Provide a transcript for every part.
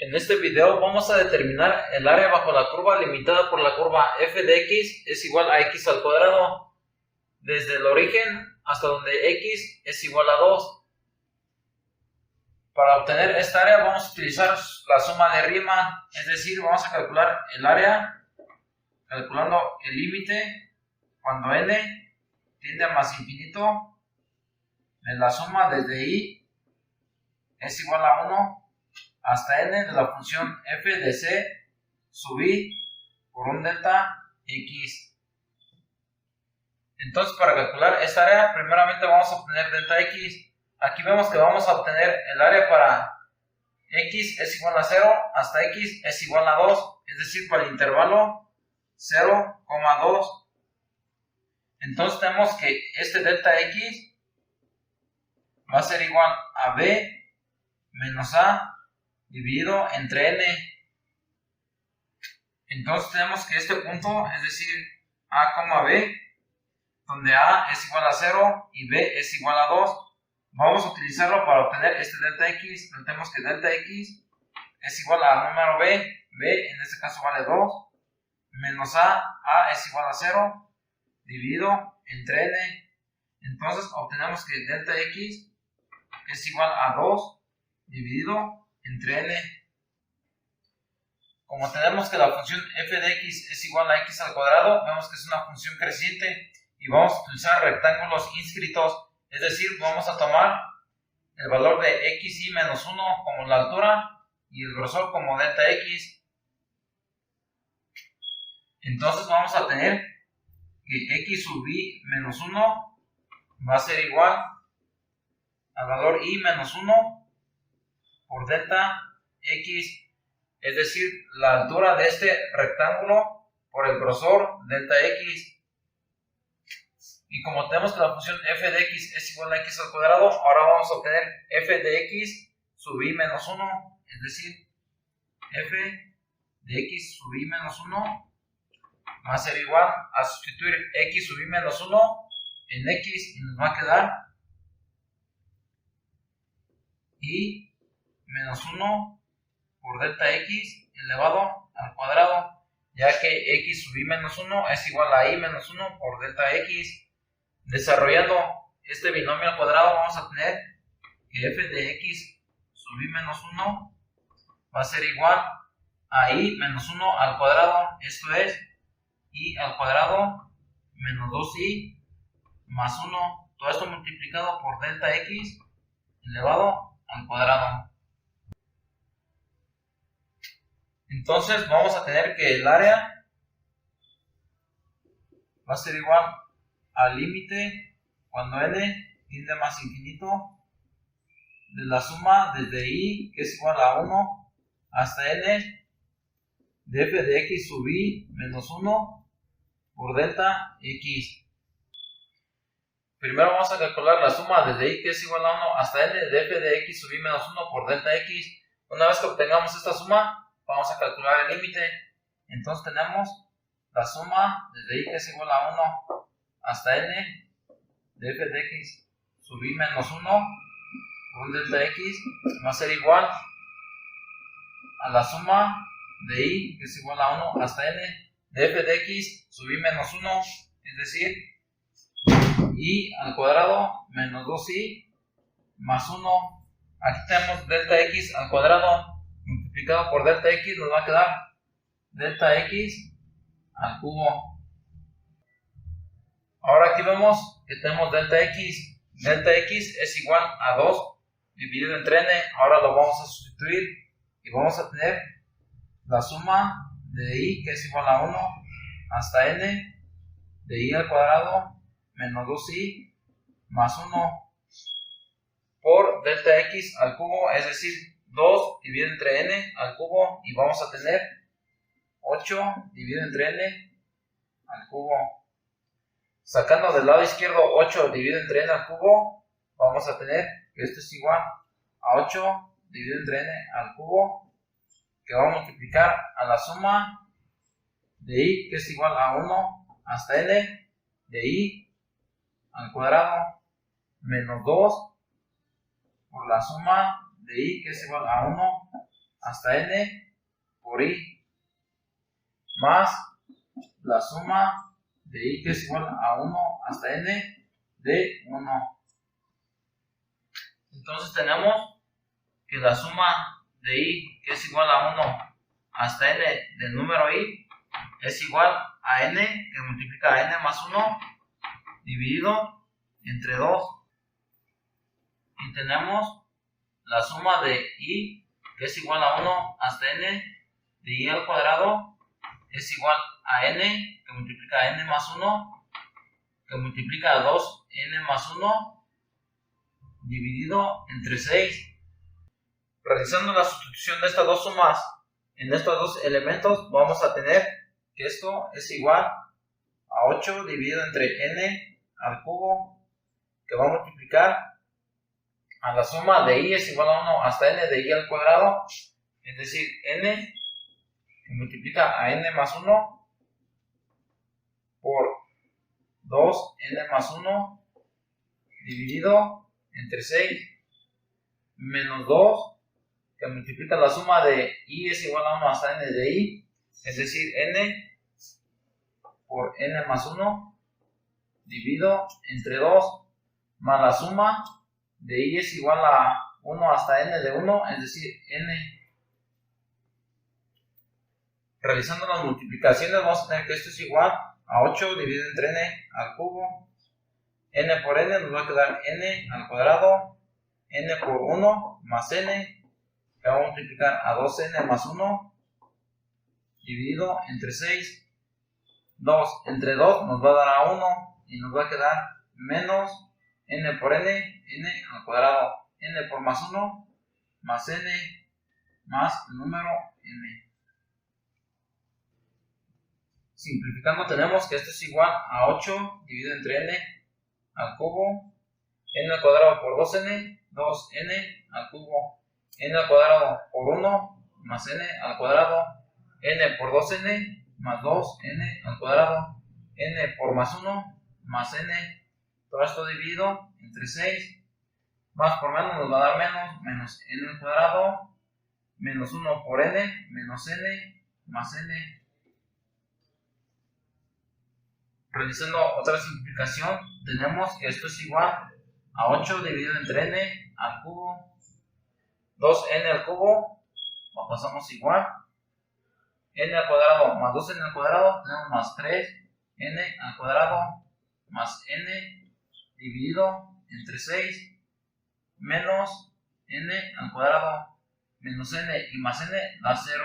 En este video vamos a determinar el área bajo la curva limitada por la curva f de x es igual a x al cuadrado, desde el origen hasta donde x es igual a 2. Para obtener esta área vamos a utilizar la suma de Riemann, es decir, vamos a calcular el área calculando el límite cuando n tiende a más infinito de la suma desde y es igual a 1 hasta n de la función f de c sub i por un delta x. Entonces, para calcular esta área, primeramente vamos a obtener delta x. Aquí vemos que vamos a obtener el área para x es igual a 0 hasta x es igual a 2, es decir, para el intervalo 0, 2. Entonces tenemos que este delta x va a ser igual a b menos a dividido entre n. Entonces tenemos que este punto, es decir, a, b, donde a es igual a 0 y b es igual a 2, vamos a utilizarlo para obtener este delta x. Notemos que delta x es igual al número b en este caso vale 2, menos a es igual a 0, dividido entre n. Entonces obtenemos que delta x es igual a 2 dividido entre n. Como tenemos que la función f de x es igual a x al cuadrado, vemos que es una función creciente y vamos a utilizar rectángulos inscritos, es decir, vamos a tomar el valor de xy menos 1 como la altura y el grosor como delta x. Entonces vamos a tener que x sub y menos 1 va a ser igual al valor y menos 1 por delta x, es decir, la altura de este rectángulo por el grosor delta x. Y como tenemos que la función f de x es igual a x al cuadrado, ahora vamos a obtener f de x sub y menos 1, es decir, f de x sub y menos 1 va a ser igual a sustituir x sub y menos 1 en x y nos va a quedar y menos 1 por delta x elevado al cuadrado, ya que x sub y menos 1 es igual a y menos 1 por delta x. Desarrollando este binomio al cuadrado vamos a tener que f de x sub y menos 1 va a ser igual a y menos 1 al cuadrado, esto es y al cuadrado menos 2y más 1, todo esto multiplicado por delta x elevado al cuadrado. Entonces vamos a tener que el área va a ser igual al límite cuando n tiende a más infinito de la suma desde y que es igual a 1 hasta n de f de x sub y menos 1 por delta x. Primero vamos a calcular la suma desde y que es igual a 1 hasta n de f de x sub y menos 1 por delta x. Una vez que obtengamos esta suma, vamos a calcular el límite. Entonces tenemos la suma desde y que es igual a 1 hasta n de f de x sub y menos 1 por delta x va a ser igual a la suma de y que es igual a 1 hasta n de f de x sub y menos 1, es decir, y al cuadrado menos 2y más 1. Aquí tenemos delta x al cuadrado multiplicado por delta x, nos va a quedar delta x al cubo. Ahora aquí vemos que tenemos delta x es igual a 2 dividido entre n. Ahora lo vamos a sustituir y vamos a tener la suma de y que es igual a 1 hasta n de y al cuadrado menos 2y más 1 por delta x al cubo, es decir, 2 dividido entre n al cubo, y vamos a tener 8 dividido entre n al cubo. Sacando del lado izquierdo 8 dividido entre n al cubo, vamos a tener que esto es igual a 8 dividido entre n al cubo, que va a multiplicar a la suma de y que es igual a 1 hasta n de y al cuadrado menos 2 por la suma de y que es igual a 1 hasta n por i más la suma de i que es igual a 1 hasta n de 1. Entonces tenemos que la suma de i que es igual a 1 hasta n del número i es igual a n que multiplica a n más 1 dividido entre 2. Y tenemos la suma de i que es igual a 1 hasta n de i al cuadrado es igual a n que multiplica a n más 1 que multiplica a 2n más 1 dividido entre 6. Realizando la sustitución de estas dos sumas en estos dos elementos, vamos a tener que esto es igual a 8 dividido entre n al cubo, que va a multiplicar a la suma de i es igual a 1 hasta n de i al cuadrado, es decir, n que multiplica a n más 1 por 2n más 1 dividido entre 6 menos 2 que multiplica la suma de i es igual a 1 hasta n de i, es decir, n por n más 1 dividido entre 2 más la suma de i es igual a 1 hasta n de 1, es decir, n. Realizando las multiplicaciones vamos a tener que esto es igual a 8 dividido entre n al cubo. N por n nos va a quedar n al cuadrado, n por 1 más n, que va a multiplicar a 2n más 1 dividido entre 6. 2 entre 2 nos va a dar a 1 y nos va a quedar menos n por n, n al cuadrado, n por más 1 más n más el número n. Simplificando tenemos que esto es igual a 8 dividido entre n al cubo, n al cuadrado por 2n, 2n al cubo, n al cuadrado por 1 más n al cuadrado, n por 2n más 2n al cuadrado, n por más 1 más n, todo esto dividido entre 6, más por menos nos va a dar menos, menos n al cuadrado, menos 1 por n, menos n más n. Realizando otra simplificación, tenemos que esto es igual a 8 dividido entre n al cubo, 2n al cubo, lo pasamos igual, n al cuadrado más 2n al cuadrado, tenemos más 3n al cuadrado más n dividido entre 6, menos n al cuadrado, menos n y más n da 0.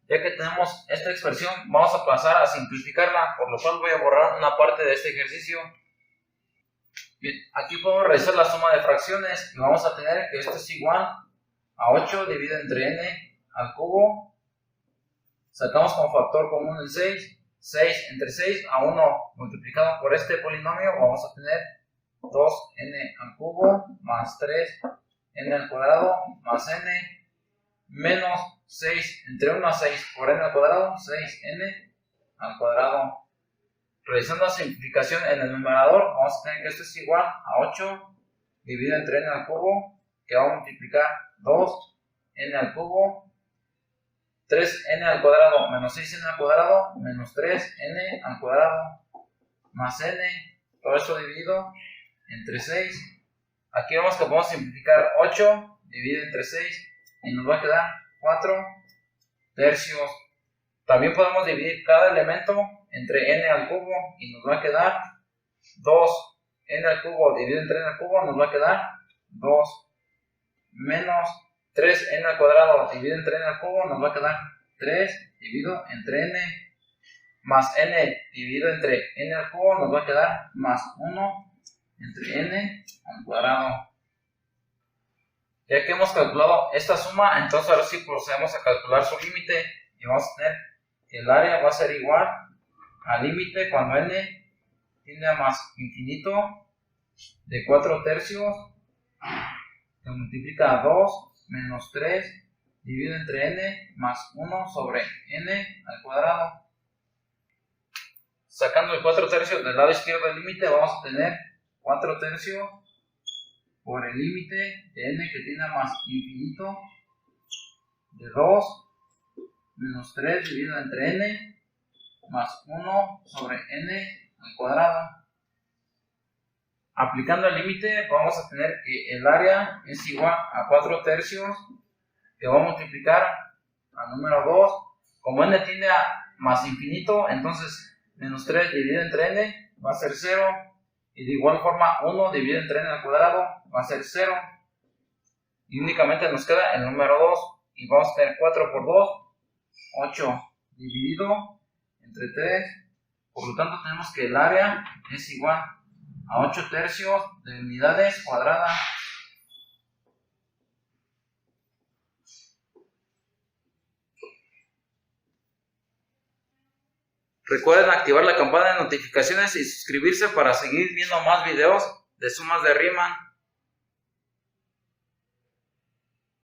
Ya que tenemos esta expresión, vamos a pasar a simplificarla, por lo cual voy a borrar una parte de este ejercicio. Bien, aquí podemos realizar la suma de fracciones y vamos a tener que esto es igual a 8 dividido entre n al cubo. Sacamos como factor común el 6. 6 entre 6 a 1 multiplicado por este polinomio, vamos a tener 2n al cubo más 3n al cuadrado más n menos 6 entre 1 a 6 por n al cuadrado, 6n al cuadrado. Realizando la simplificación en el numerador, vamos a tener que esto es igual a 8 dividido entre n al cubo, que va a multiplicar 2n al cubo, 3n al cuadrado menos 6n al cuadrado, menos 3n al cuadrado, más n, todo esto dividido entre 6. Aquí vemos que podemos simplificar 8 dividido entre 6 y nos va a quedar 4 tercios. También podemos dividir cada elemento entre n al cubo y nos va a quedar 2n al cubo dividido entre n al cubo, nos va a quedar 2 menos 3n al cuadrado dividido entre n al cubo, nos va a quedar 3 dividido entre n más n dividido entre n al cubo, nos va a quedar más 1 entre n al cuadrado. Ya que hemos calculado esta suma, entonces ahora sí procedemos a calcular su límite y vamos a tener que el área va a ser igual al límite cuando n tiende a más infinito de 4 tercios, que multiplica a 2 menos 3 dividido entre n más 1 sobre n al cuadrado. Sacando el 4 tercios del lado izquierdo del límite, vamos a tener 4 tercios por el límite de n que tiene a más infinito de 2 menos 3 dividido entre n más 1 sobre n al cuadrado. Aplicando el límite vamos a tener que el área es igual a 4 tercios que va a multiplicar al número 2. Como n tiende a más infinito, entonces menos 3 dividido entre n va a ser 0. Y de igual forma 1 dividido entre n al cuadrado va a ser 0. Y únicamente nos queda el número 2. Y vamos a tener 4 por 2, 8 dividido entre 3. Por lo tanto tenemos que el área es igual a 8 tercios de unidades cuadradas. Recuerden activar la campana de notificaciones y suscribirse para seguir viendo más videos de sumas de Riemann.